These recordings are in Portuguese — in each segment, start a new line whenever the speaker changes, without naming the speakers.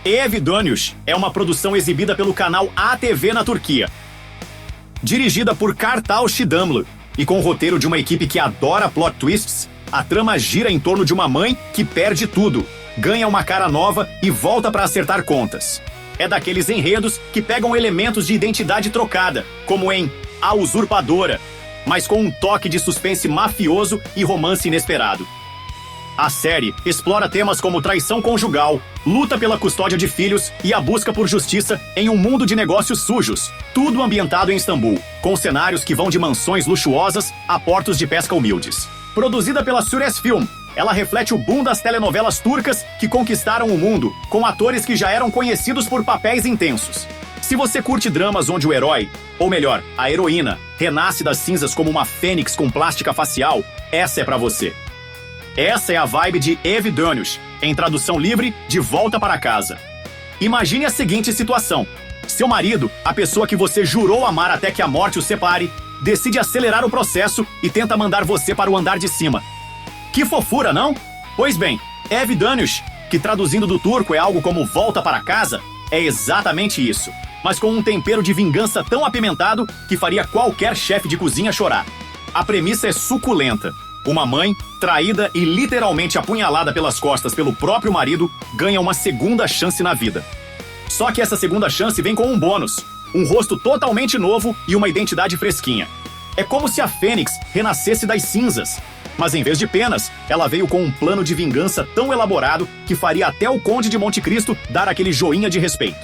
Ev Dönüş é uma produção exibida pelo canal ATV na Turquia. Dirigida por Kartal Şidamlı e com o roteiro de uma equipe que adora plot twists, a trama gira em torno de uma mãe que perde tudo, ganha uma cara nova e volta para acertar contas. É daqueles enredos que pegam elementos de identidade trocada, como em A Usurpadora, mas com um toque de suspense mafioso e romance inesperado. A série explora temas como traição conjugal, luta pela custódia de filhos e a busca por justiça em um mundo de negócios sujos, tudo ambientado em Istambul, com cenários que vão de mansões luxuosas a portos de pesca humildes. Produzida pela Sures Film, ela reflete o boom das telenovelas turcas que conquistaram o mundo, com atores que já eram conhecidos por papéis intensos. Se você curte dramas onde o herói, ou melhor, a heroína, renasce das cinzas como uma fênix com plástica facial, essa é pra você. Essa é a vibe de Ev Dönüş, em tradução livre, De Volta para Casa. Imagine a seguinte situação. Seu marido, a pessoa que você jurou amar até que a morte o separe, decide acelerar o processo e tenta mandar você para o andar de cima. Que fofura, não? Pois bem, Ev Dönüş, que traduzindo do turco é algo como volta para casa, é exatamente isso, mas com um tempero de vingança tão apimentado que faria qualquer chefe de cozinha chorar. A premissa é suculenta. Uma mãe, traída e literalmente apunhalada pelas costas pelo próprio marido, ganha uma segunda chance na vida. Só que essa segunda chance vem com um bônus, um rosto totalmente novo e uma identidade fresquinha. É como se a Fênix renascesse das cinzas, mas em vez de penas, ela veio com um plano de vingança tão elaborado que faria até o Conde de Monte Cristo dar aquele joinha de respeito.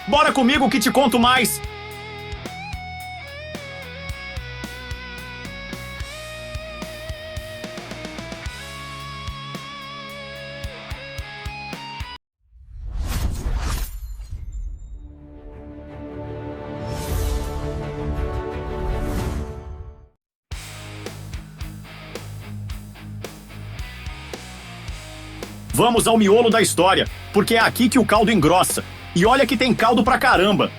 Bora comigo que te conto mais! Vamos ao miolo da história, porque é aqui que o caldo engrossa. E olha que tem caldo pra caramba!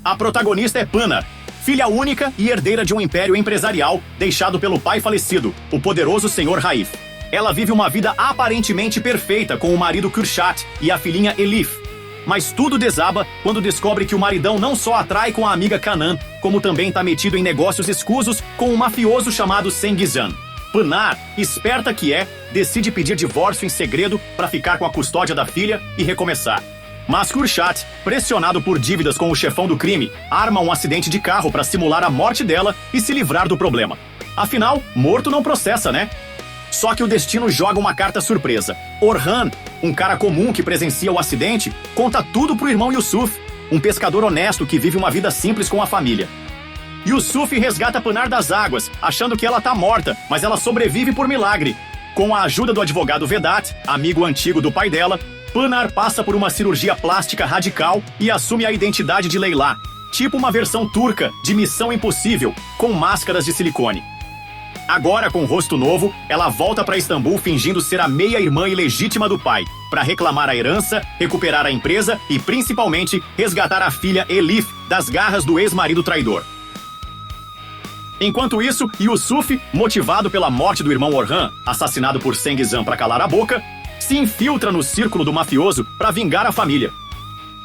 A protagonista é Pınar, filha única e herdeira de um império empresarial deixado pelo pai falecido, o poderoso senhor Raif. Ela vive uma vida aparentemente perfeita com o marido Kürşat e a filhinha Elif. Mas tudo desaba quando descobre que o maridão não só atrai com a amiga Canan, como também tá metido em negócios escusos com um mafioso chamado Cengizhan. Pınar, esperta que é, decide pedir divórcio em segredo para ficar com a custódia da filha e recomeçar. Mas Kürşat, pressionado por dívidas com o chefão do crime, arma um acidente de carro para simular a morte dela e se livrar do problema. Afinal, morto não processa, né? Só que o destino joga uma carta surpresa. Orhan, um cara comum que presencia o acidente, conta tudo pro irmão Yusuf, um pescador honesto que vive uma vida simples com a família. Yusuf resgata Pınar das águas, achando que ela tá morta, mas ela sobrevive por milagre. Com a ajuda do advogado Vedat, amigo antigo do pai dela, Pınar passa por uma cirurgia plástica radical e assume a identidade de Leyla, tipo uma versão turca de Missão Impossível, com máscaras de silicone. Agora, com rosto novo, ela volta para Istambul fingindo ser a meia-irmã ilegítima do pai, para reclamar a herança, recuperar a empresa e, principalmente, resgatar a filha Elif das garras do ex-marido traidor. Enquanto isso, Yusuf, motivado pela morte do irmão Orhan, assassinado por Cengizhan para calar a boca, se infiltra no círculo do mafioso para vingar a família.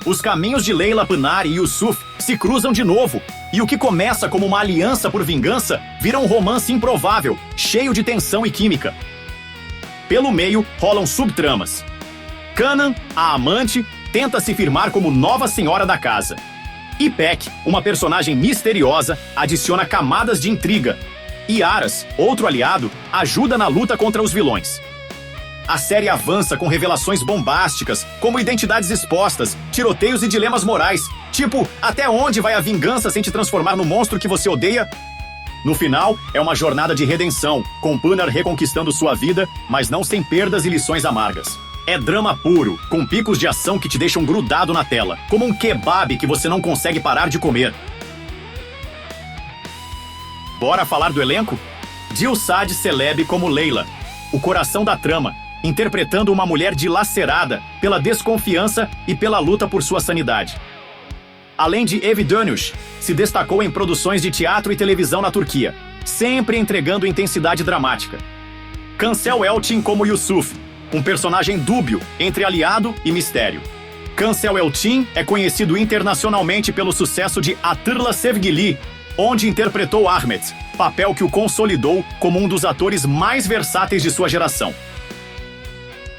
Os caminhos de Leyla, Pınar e Yusuf se cruzam de novo, e o que começa como uma aliança por vingança vira um romance improvável, cheio de tensão e química. Pelo meio, rolam subtramas. Canan, a amante, tenta se firmar como nova senhora da casa. Ipek, uma personagem misteriosa, adiciona camadas de intriga. E Aras, outro aliado, ajuda na luta contra os vilões. A série avança com revelações bombásticas, como identidades expostas, tiroteios e dilemas morais, tipo, até onde vai a vingança sem te transformar no monstro que você odeia? No final, é uma jornada de redenção, com Pınar reconquistando sua vida, mas não sem perdas e lições amargas. É drama puro, com picos de ação que te deixam grudado na tela, como um kebab que você não consegue parar de comer. Bora falar do elenco? Dilşad Çelebi como Leyla, o coração da trama, interpretando uma mulher dilacerada pela desconfiança e pela luta por sua sanidade. Além de Ev Dönüş, se destacou em produções de teatro e televisão na Turquia, sempre entregando intensidade dramática. Cancel Elçin como Yusuf, um personagem dúbio entre aliado e mistério. Cancel Eltin é conhecido internacionalmente pelo sucesso de Atırla Sevgili, onde interpretou Ahmet, papel que o consolidou como um dos atores mais versáteis de sua geração.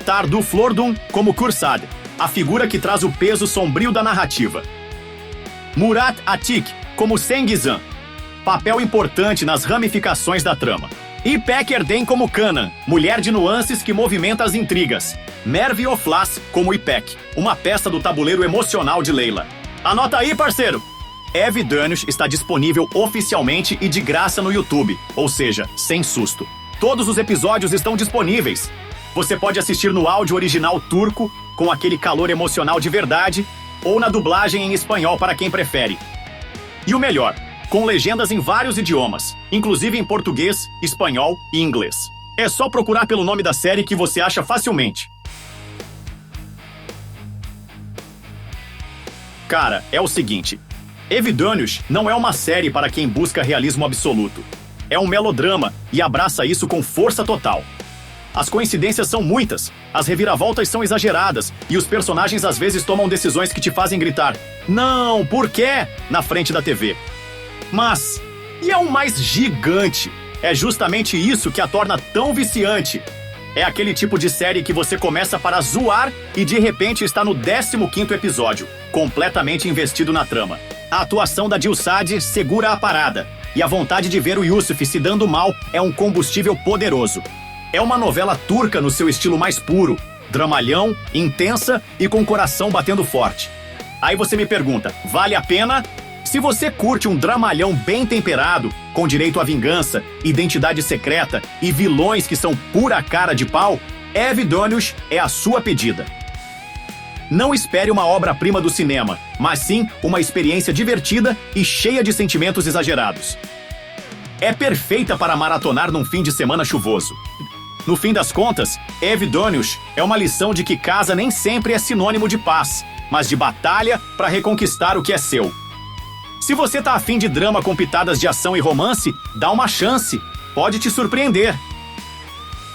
Tardu Flordun como Kursad, a figura que traz o peso sombrio da narrativa. Murat Atik como Sengizan, papel importante nas ramificações da trama. İpek Erden como Canan, mulher de nuances que movimenta as intrigas. Merve Oflas como İpek, uma peça do tabuleiro emocional de Leila. Anota aí, parceiro! Ev Dönüş está disponível oficialmente e de graça no YouTube, ou seja, sem susto. Todos os episódios estão disponíveis. Você pode assistir no áudio original turco, com aquele calor emocional de verdade, ou na dublagem em espanhol para quem prefere. E o melhor, com legendas em vários idiomas, inclusive em português, espanhol e inglês. É só procurar pelo nome da série que você acha facilmente. Cara, é o seguinte, Ev Dönüş não é uma série para quem busca realismo absoluto. É um melodrama e abraça isso com força total. As coincidências são muitas, as reviravoltas são exageradas e os personagens às vezes tomam decisões que te fazem gritar "Não, por quê?" na frente da TV. Mas, e é o mais gigante? É justamente isso que a torna tão viciante. É aquele tipo de série que você começa para zoar e de repente está no 15º episódio, completamente investido na trama. A atuação da Dilshad segura a parada, e a vontade de ver o Yusuf se dando mal é um combustível poderoso. É uma novela turca no seu estilo mais puro, dramalhão, intensa e com coração batendo forte. Aí você me pergunta, vale a pena? Se você curte um dramalhão bem temperado, com direito à vingança, identidade secreta e vilões que são pura cara de pau, Ev Dönüş é a sua pedida. Não espere uma obra-prima do cinema, mas sim uma experiência divertida e cheia de sentimentos exagerados. É perfeita para maratonar num fim de semana chuvoso. No fim das contas, Ev Dönüş é uma lição de que casa nem sempre é sinônimo de paz, mas de batalha para reconquistar o que é seu. Se você tá afim de drama com pitadas de ação e romance, dá uma chance, pode te surpreender.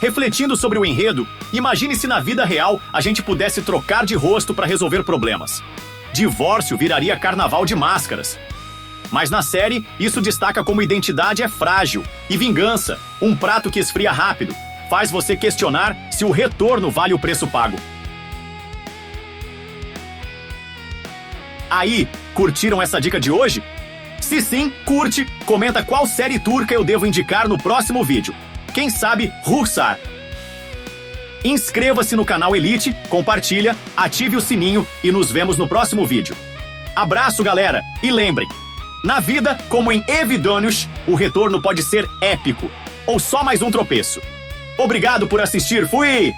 Refletindo sobre o enredo, imagine se na vida real a gente pudesse trocar de rosto para resolver problemas. Divórcio viraria carnaval de máscaras. Mas na série, isso destaca como identidade é frágil e vingança, um prato que esfria rápido, faz você questionar se o retorno vale o preço pago. Aí, curtiram essa dica de hoje? Se sim, curte, comenta qual série turca eu devo indicar no próximo vídeo. Quem sabe, Ruhsar. Inscreva-se no canal Elite, compartilha, ative o sininho e nos vemos no próximo vídeo. Abraço, galera, e lembrem, na vida, como em Ev Dönüş, o retorno pode ser épico, ou só mais um tropeço. Obrigado por assistir, fui!